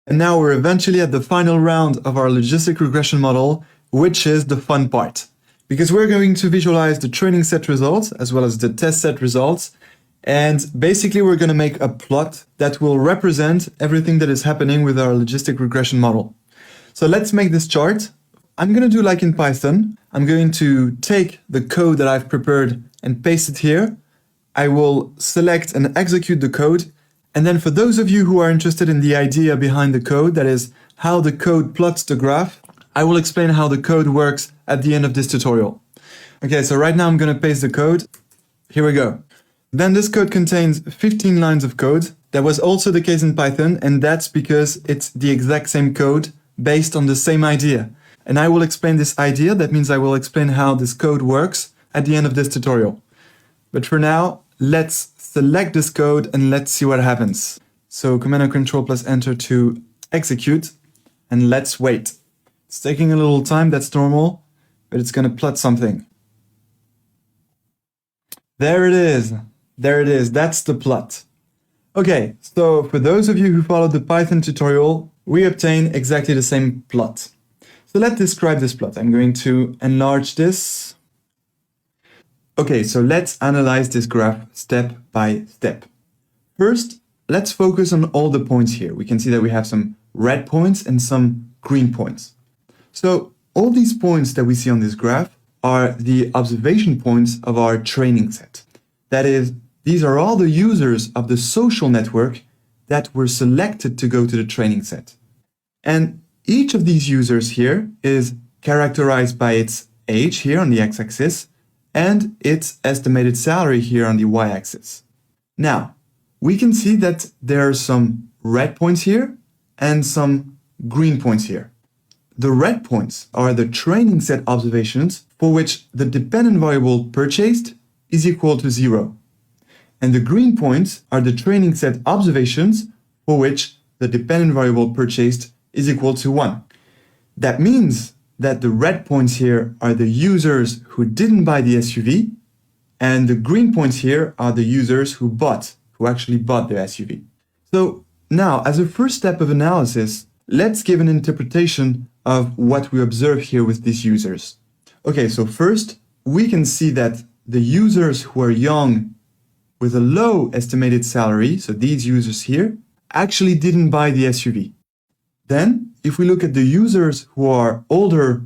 And now we're eventually at the final round of our logistic regression model, which is the fun part. Because we're going to visualize the training set results as well as the test set results. And basically we're going to make a plot that will represent everything that is happening with our logistic regression model. So let's make this chart. I'm going to do like in Python. I'm going to take the code that I've prepared and paste it here. I will select and execute the code. And then for those of you who are interested in the idea behind the code, that is how the code plots the graph, I will explain how the code works at the end of this tutorial. Okay, so right now I'm going to paste the code. Here we go. Then this code contains 15 lines of code. That was also the case in Python, and that's because it's the exact same code based on the same idea. And I will explain this idea. That means I will explain how this code works at the end of this tutorial. But for now, let's select this code and let's see what happens. So Command and Control plus Enter to execute, and let's wait. It's taking a little time, that's normal, but it's going to plot something. There it is. There it is. That's the plot. Okay, so for those of you who followed the Python tutorial, we obtain exactly the same plot. So let's describe this plot. I'm going to enlarge this. Okay, so let's analyze this graph step by step. First, let's focus on all the points here. We can see that we have some red points and some green points. So all these points that we see on this graph are the observation points of our training set. That is, these are all the users of the social network that were selected to go to the training set. And each of these users here is characterized by its age here on the x-axis and its estimated salary here on the y-axis. Now, we can see that there are some red points here and some green points here. The red points are the training set observations for which the dependent variable purchased is equal to 0. And the green points are the training set observations for which the dependent variable purchased is equal to 1. That means that the red points here are the users who didn't buy the SUV, and the green points here are the users who actually bought the SUV. So now, as a first step of analysis, let's give an interpretation of what we observe here with these users. Okay, so first, we can see that the users who are young with a low estimated salary, so these users here, actually didn't buy the SUV. Then, if we look at the users who are older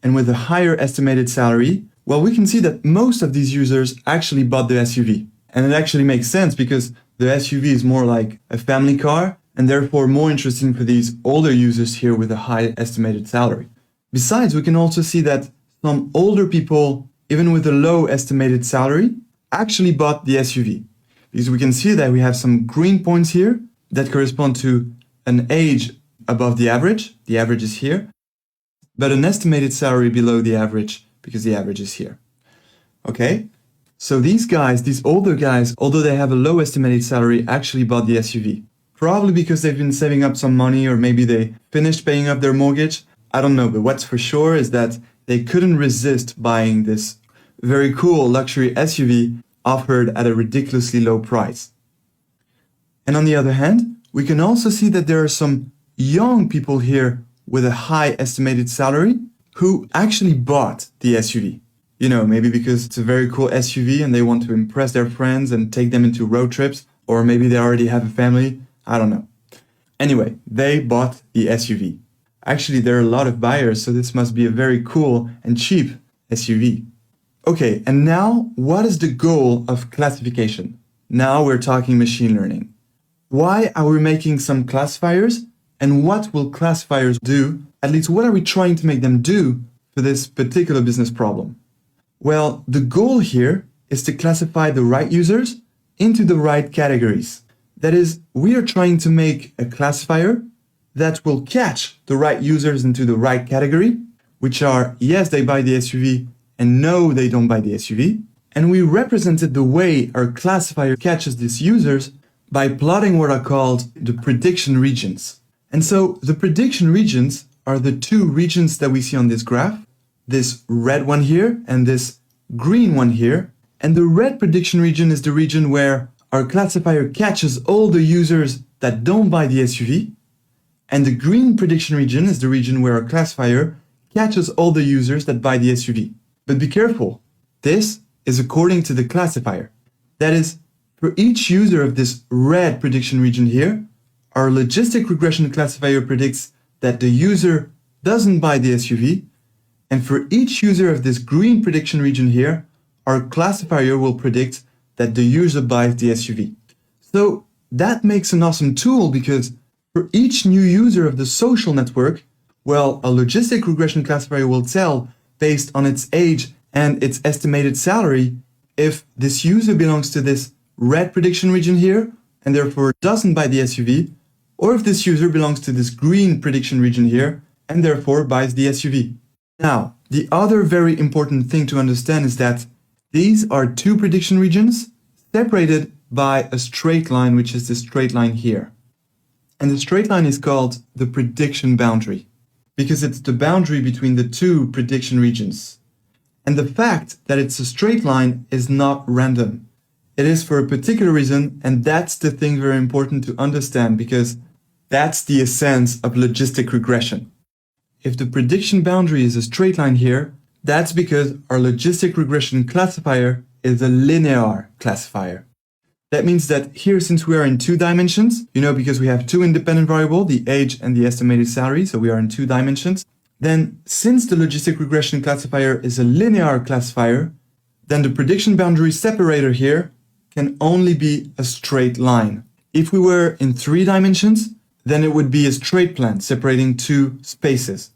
and with a higher estimated salary, well, we can see that most of these users actually bought the SUV. And it actually makes sense because the SUV is more like a family car and therefore more interesting for these older users here with a high estimated salary. Besides, we can also see that some older people, even with a low estimated salary, actually bought the SUV. Because we can see that we have some green points here that correspond to an age above the average is here, but an estimated salary below the average because the average is here. Okay, so these guys, these older guys, although they have a low estimated salary, actually bought the SUV. Probably because they've been saving up some money, or maybe they finished paying up their mortgage. I don't know, but what's for sure is that they couldn't resist buying this very cool luxury SUV offered at a ridiculously low price. And on the other hand, we can also see that there are some young people here with a high estimated salary who actually bought the SUV. You know, maybe because it's a very cool SUV and they want to impress their friends and take them into road trips, or maybe they already have a family. I don't know. Anyway, they bought the SUV. Actually, there are a lot of buyers, so this must be a very cool and cheap SUV. Okay, and now what is the goal of classification? Now we're talking machine learning. Why are we making some classifiers? And what will classifiers do? At least what are we trying to make them do for this particular business problem? Well, the goal here is to classify the right users into the right categories. That is, we are trying to make a classifier that will catch the right users into the right category, which are, yes, they buy the SUV, and no, they don't buy the SUV. And we represented the way our classifier catches these users by plotting what are called the prediction regions. And so the prediction regions are the two regions that we see on this graph, this red one here and this green one here. And the red prediction region is the region where our classifier catches all the users that don't buy the SUV. And the green prediction region is the region where our classifier catches all the users that buy the SUV. But be careful, this is according to the classifier. That is, for each user of this red prediction region here, our logistic regression classifier predicts that the user doesn't buy the SUV, and for each user of this green prediction region here, our classifier will predict that the user buys the SUV. So that makes an awesome tool because for each new user of the social network, well, a logistic regression classifier will tell, based on its age and its estimated salary, if this user belongs to this red prediction region here and therefore doesn't buy the SUV, or if this user belongs to this green prediction region here and therefore buys the SUV. Now, the other very important thing to understand is that these are two prediction regions separated by a straight line, which is this straight line here. And the straight line is called the prediction boundary because it's the boundary between the two prediction regions. And the fact that it's a straight line is not random. It is for a particular reason, and that's the thing very important to understand because that's the essence of logistic regression. If the prediction boundary is a straight line here, that's because our logistic regression classifier is a linear classifier. That means that here, since we are in 2 dimensions, because we have 2 independent variables, the age and the estimated salary, so we are in 2 dimensions, then since the logistic regression classifier is a linear classifier, then the prediction boundary separator here can only be a straight line. If we were in 3 dimensions, then it would be a straight plane separating 2 spaces.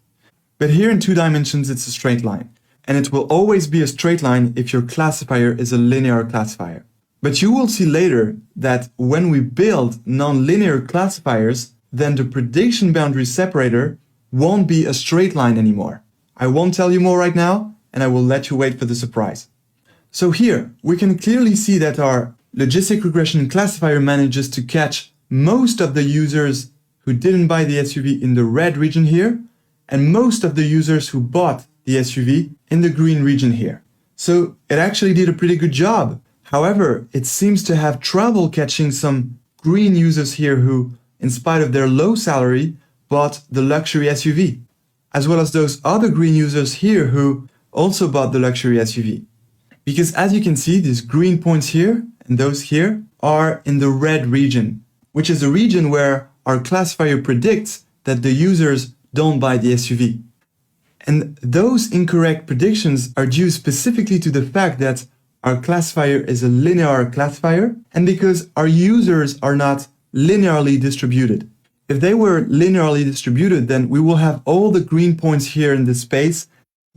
But here in 2 dimensions, it's a straight line. And it will always be a straight line if your classifier is a linear classifier. But you will see later that when we build nonlinear classifiers, then the prediction boundary separator won't be a straight line anymore. I won't tell you more right now, and I will let you wait for the surprise. So here, we can clearly see that our logistic regression classifier manages to catch most of the users who didn't buy the SUV in the red region here, and most of the users who bought the SUV in the green region here. So it actually did a pretty good job. However, it seems to have trouble catching some green users here who, in spite of their low salary, bought the luxury SUV, as well as those other green users here who also bought the luxury SUV. Because as you can see, these green points here and those here are in the red region, which is a region where our classifier predicts that the users don't buy the SUV. And those incorrect predictions are due specifically to the fact that our classifier is a linear classifier and because our users are not linearly distributed. If they were linearly distributed, then we will have all the green points here in this space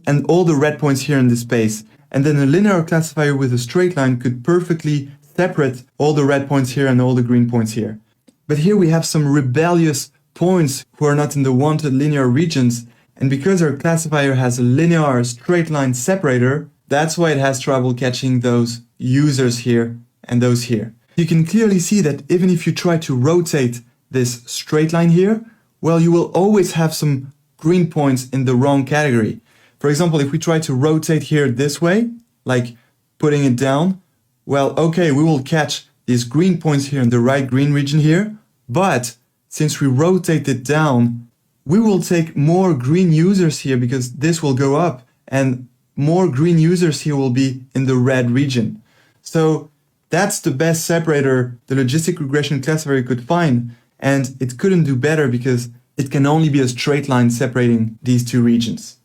and all the red points here in this space. And then a linear classifier with a straight line could perfectly separate all the red points here and all the green points here. But here we have some rebellious points who are not in the wanted linear regions. And because our classifier has a linear straight line separator, that's why it has trouble catching those users here and those here. You can clearly see that even if you try to rotate this straight line here, well, you will always have some green points in the wrong category. For example, if we try to rotate here this way, like putting it down, well, okay, we will catch these green points here in the right green region here, but since we rotate it down, we will take more green users here because this will go up and more green users here will be in the red region. So that's the best separator the logistic regression classifier could find, and it couldn't do better because it can only be a straight line separating these 2 regions.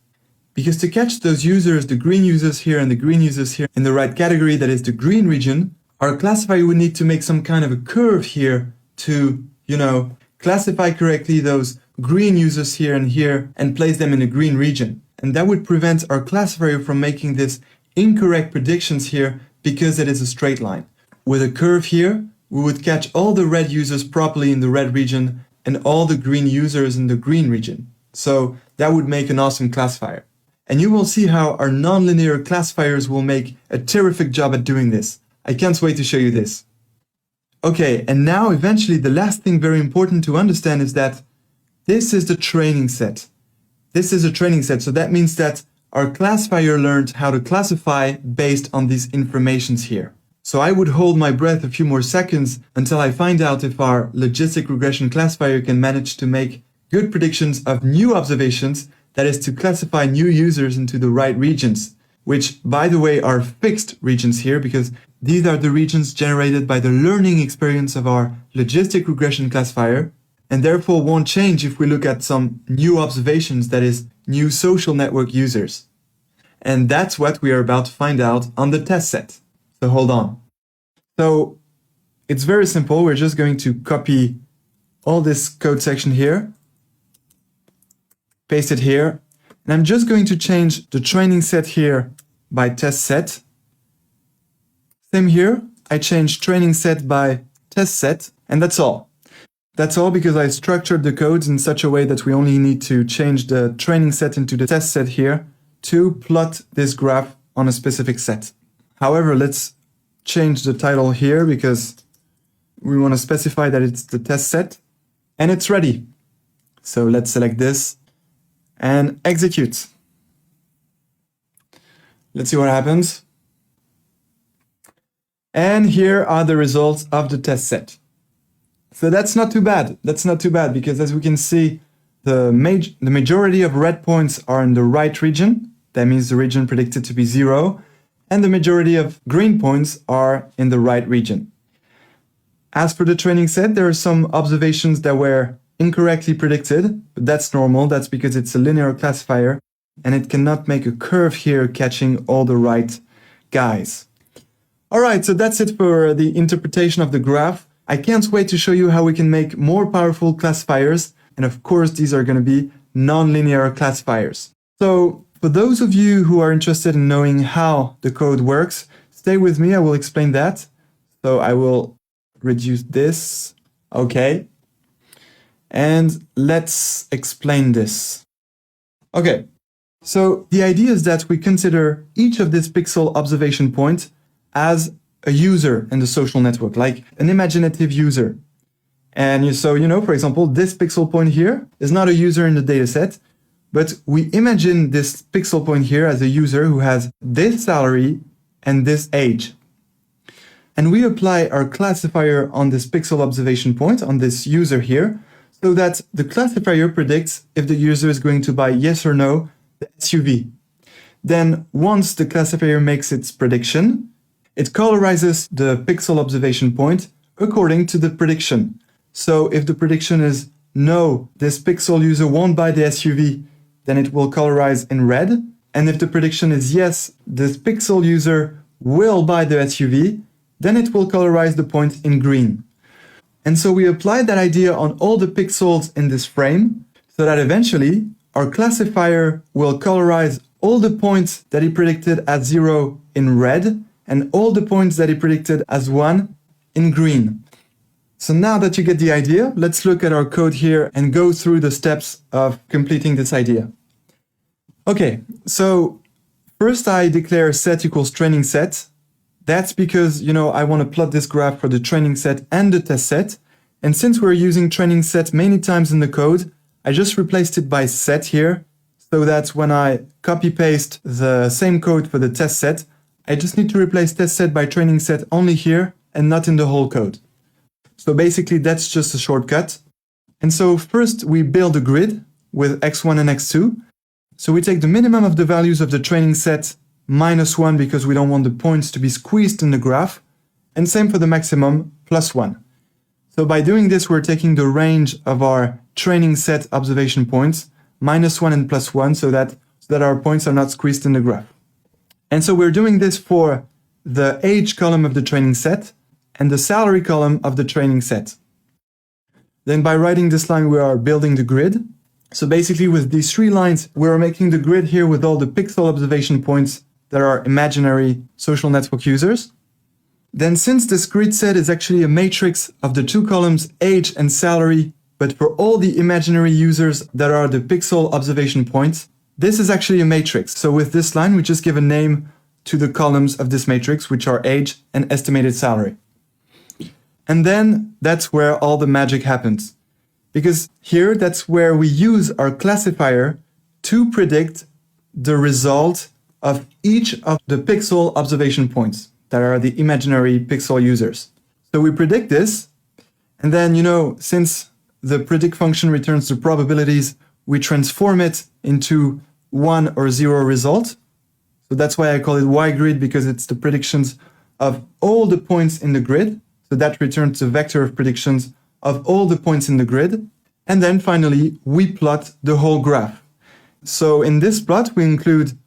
Because to catch those users, the green users here and the green users here in the right category, that is the green region, our classifier would need to make some kind of a curve here to, classify correctly those green users here and place them in the green region. And that would prevent our classifier from making this incorrect predictions here because it is a straight line. With a curve here, we would catch all the red users properly in the red region and all the green users in the green region. So that would make an awesome classifier. And you will see how our nonlinear classifiers will make a terrific job at doing this. I can't wait to show you this. Okay, and now eventually the last thing very important to understand is that this is the training set. This is a training set, so that means that our classifier learned how to classify based on these informations here. So I would hold my breath a few more seconds until I find out if our logistic regression classifier can manage to make good predictions of new observations, that is to classify new users into the right regions, which, by the way, are fixed regions here because these are the regions generated by the learning experience of our logistic regression classifier, and therefore won't change if we look at some new observations, that is, new social network users. And that's what we are about to find out on the test set. So hold on. So it's very simple. We're just going to copy all this code section here, paste it here, and I'm just going to change the training set here by test set. Same here, I change training set by test set, and that's all. That's all because I structured the codes in such a way that we only need to change the training set into the test set here to plot this graph on a specific set. However, let's change the title here because we want to specify that it's the test set, and it's ready. So let's select this and execute. Let's see what happens. And here are the results of the test set. So that's not too bad. That's not too bad because as we can see, the majority of red points are in the right region. That means the region predicted to be 0. And the majority of green points are in the right region. As for the training set, there are some observations that were incorrectly predicted, but that's normal. That's because it's a linear classifier and it cannot make a curve here catching all the right guys. All right, so that's it for the interpretation of the graph. I can't wait to show you how we can make more powerful classifiers. And of course, these are going to be nonlinear classifiers. So for those of you who are interested in knowing how the code works, stay with me. I will explain that. So I will reduce this. Okay. And let's explain this. Okay. So the idea is that we consider each of these pixel observation points as a user in the social network, like an imaginative user. And so, for example, this pixel point here is not a user in the dataset, but we imagine this pixel point here as a user who has this salary and this age. And we apply our classifier on this pixel observation point, on this user here, so that the classifier predicts if the user is going to buy yes or no the SUV. Then once the classifier makes its prediction, it colorizes the pixel observation point according to the prediction. So if the prediction is no, this pixel user won't buy the SUV, then it will colorize in red. And if the prediction is yes, this pixel user will buy the SUV, then it will colorize the point in green. And so we apply that idea on all the pixels in this frame so that eventually our classifier will colorize all the points that he predicted as 0 in red and all the points that he predicted as 1 in green. So now that you get the idea, let's look at our code here and go through the steps of completing this idea. Okay, so first I declare set equals training set. That's because, I want to plot this graph for the training set and the test set. And since we're using training set many times in the code, I just replaced it by set here, so that when I copy paste the same code for the test set, I just need to replace test set by training set only here and not in the whole code. So basically that's just a shortcut. And so first we build a grid with x1 and x2. So we take the minimum of the values of the training set -1 because we don't want the points to be squeezed in the graph. And same for the maximum +1. So by doing this, we're taking the range of our training set observation points, -1 and +1, so that our points are not squeezed in the graph. And so we're doing this for the age column of the training set and the salary column of the training set. Then by writing this line, we are building the grid. So basically with these 3 lines, we're making the grid here with all the pixel observation points that are imaginary social network users. Then since this grid set is actually a matrix of the 2 columns age and salary, but for all the imaginary users that are the pixel observation points, this is actually a matrix. So with this line, we just give a name to the columns of this matrix, which are age and estimated salary. And then that's where all the magic happens. Because here, that's where we use our classifier to predict the result of each of the pixel observation points that are the imaginary pixel users. So we predict this, and then, since the predict function returns the probabilities, we transform it into 1 or 0 result. So that's why I call it Y-grid, because it's the predictions of all the points in the grid. So that returns the vector of predictions of all the points in the grid. And then finally, we plot the whole graph. So in this plot, we include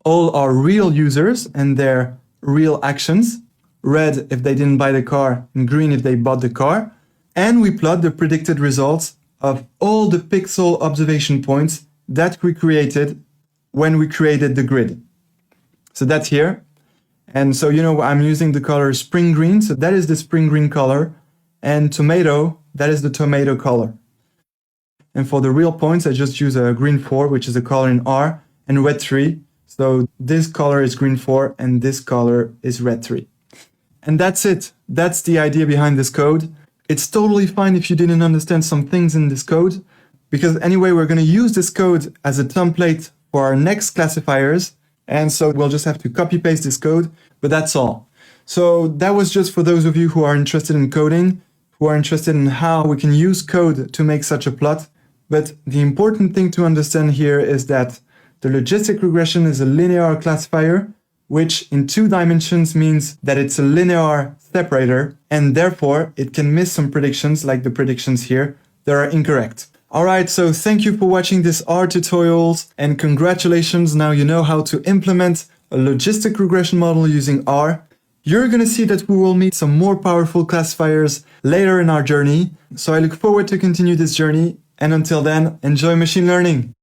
all our real users and their real actions. Red if they didn't buy the car, and green if they bought the car. And we plot the predicted results of all the pixel observation points that we created when we created the grid. So that's here. And so, I'm using the color spring green. So that is the spring green color. And tomato, that is the tomato color. And for the real points, I just use a green 4, which is a color in R, and red 3. So this color is green 4, and this color is red 3. And that's it. That's the idea behind this code. It's totally fine if you didn't understand some things in this code, because anyway, we're going to use this code as a template for our next classifiers. And so we'll just have to copy paste this code, but that's all. So that was just for those of you who are interested in coding, who are interested in how we can use code to make such a plot. But the important thing to understand here is that the logistic regression is a linear classifier, which in 2 dimensions means that it's a linear separator, and therefore it can miss some predictions, like the predictions here, that are incorrect. Alright, so thank you for watching this R tutorials, and congratulations, now you know how to implement a logistic regression model using R. You're going to see that we will meet some more powerful classifiers later in our journey, so I look forward to continue this journey, and until then, enjoy machine learning!